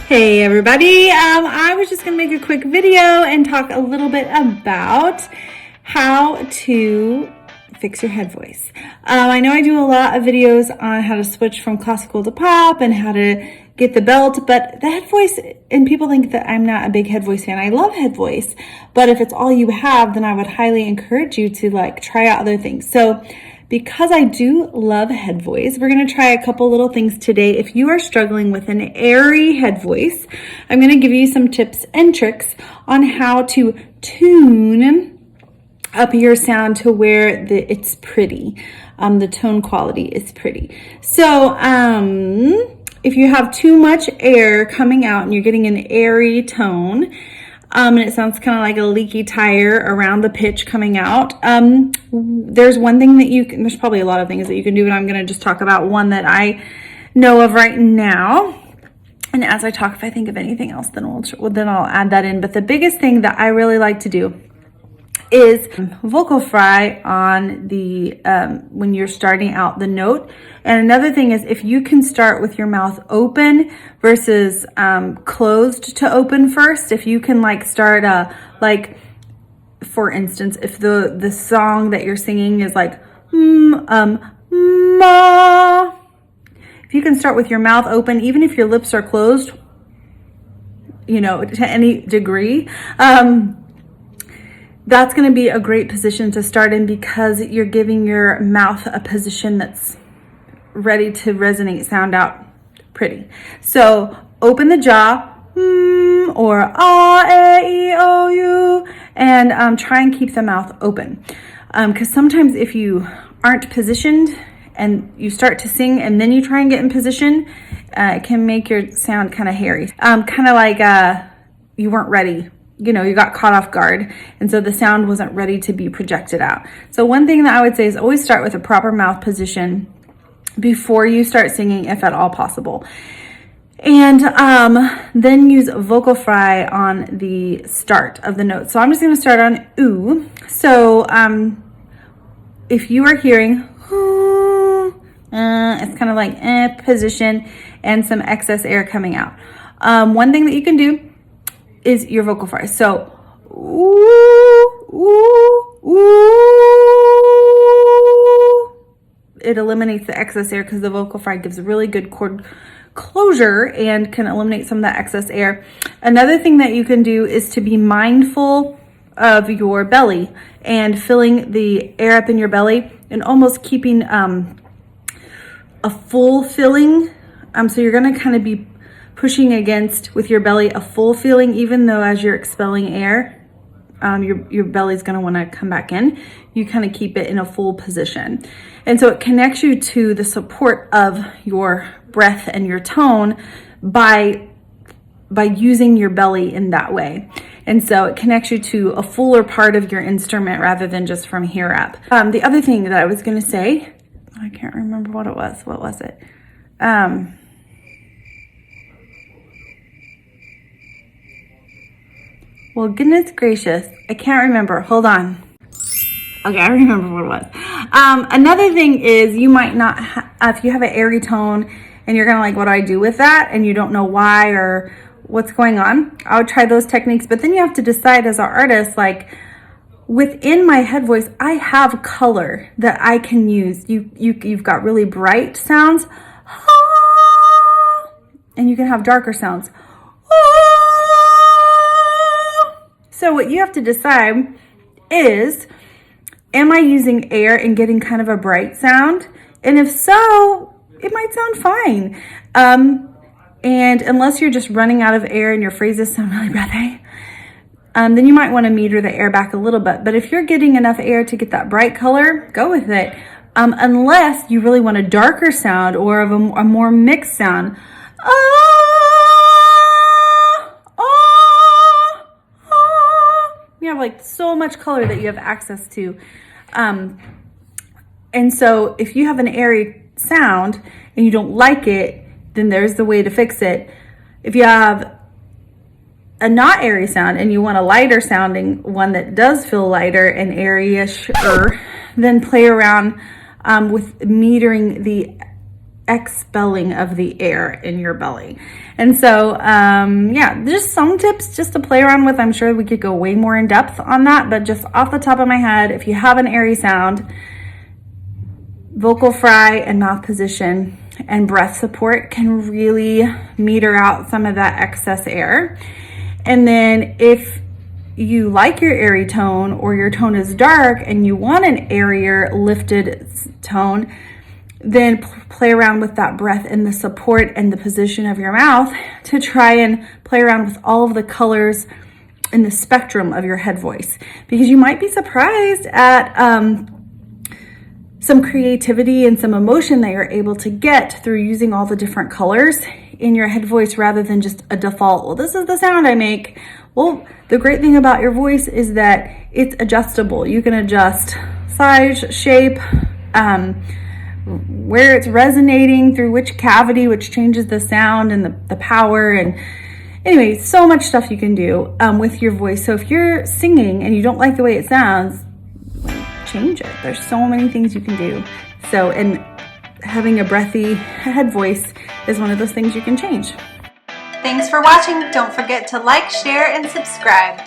Hey everybody, I was just going to make a quick video and talk a little bit about how to fix your head voice. I know I do a lot of videos on how to switch from classical to pop and how to get the belt, but the head voice, and people think that I'm not a big head voice fan. I love head voice, but if it's all you have, then I would highly encourage you to try out other things. So because I do love head voice, we're going to try a couple little things today. If you are struggling with an airy head voice, I'm going to give you some tips and tricks on how to tune up your sound to where it's pretty. The tone quality is pretty. So if you have too much air coming out and you're getting an airy tone, and it sounds kind of like a leaky tire around the pitch coming out. There's one thing that there's probably a lot of things that you can do, but I'm going to just talk about one that I know of right now. And as I talk, if I think of anything else, then I'll add that in. But the biggest thing that I really like to do is vocal fry on the when you're starting out the note. And another thing is, if you can start with your mouth open versus closed to open first, if you can start for instance, if the song that you're singing is ma, if you can start with your mouth open, even if your lips are closed, to any degree, that's going to be a great position to start in, because you're giving your mouth a position that's ready to resonate, sound out pretty. So open the jaw, or A-E-I-O-U, and try and keep the mouth open. Because sometimes if you aren't positioned and you start to sing and then you try and get in position, it can make your sound kind of hairy. Kind of like you weren't ready. You got caught off guard, and so the sound wasn't ready to be projected out. So one thing that I would say is always start with a proper mouth position before you start singing, if at all possible. And then use vocal fry on the start of the note. So I'm just going to start on ooh. So if you are hearing it's kind of like position and some excess air coming out. One thing that you can do is your vocal fry. So, ooh, ooh, ooh. It eliminates the excess air because the vocal fry gives really good chord closure and can eliminate some of that excess air. Another thing that you can do is to be mindful of your belly and filling the air up in your belly and almost keeping a full filling. So you're going to kind of be pushing against with your belly a full feeling, even though as you're expelling air, your belly's going to want to come back in. You kind of keep it in a full position. And so it connects you to the support of your breath and your tone by using your belly in that way. And so it connects you to a fuller part of your instrument rather than just from here up. The other thing that I was going to say, I can't remember what it was. What was it? Well, goodness gracious, I can't remember. Hold on. Okay, I remember what it was. Another thing is, you might not, if you have an airy tone and you're kind of what do I do with that? And you don't know why or what's going on. I would try those techniques, but then you have to decide as an artist, within my head voice, I have color that I can use. You've got really bright sounds, and you can have darker sounds. So what you have to decide is, am I using air and getting kind of a bright sound? And if so, it might sound fine. And unless you're just running out of air and your phrases sound really breathy, then you might want to meter the air back a little bit. But if you're getting enough air to get that bright color, go with it. Unless you really want a darker sound or of a more mixed sound. You have so much color that you have access to. And so if you have an airy sound and you don't like it, then there's the way to fix it. If you have a not airy sound and you want a lighter sounding one that does feel lighter and airy-ish, then play around with metering the expelling of the air in your belly. And so, yeah, just some tips just to play around with. I'm sure we could go way more in depth on that, but just off the top of my head, if you have an airy sound, vocal fry and mouth position and breath support can really meter out some of that excess air. And then if you like your airy tone, or your tone is dark and you want an airier lifted tone, then play around with that breath and the support and the position of your mouth to try and play around with all of the colors in the spectrum of your head voice, because you might be surprised at some creativity and some emotion that you're able to get through using all the different colors in your head voice rather than just a default, well, this is the sound I make. Well, the great thing about your voice is that it's adjustable. You can adjust size, shape, where it's resonating through which cavity, which changes the sound and the power. And anyway, so much stuff you can do with your voice. So if you're singing and you don't like the way it sounds, change it. There's so many things you can do. So, and having a breathy head voice is one of those things you can change. Thanks for watching. Don't forget to like, share, and subscribe.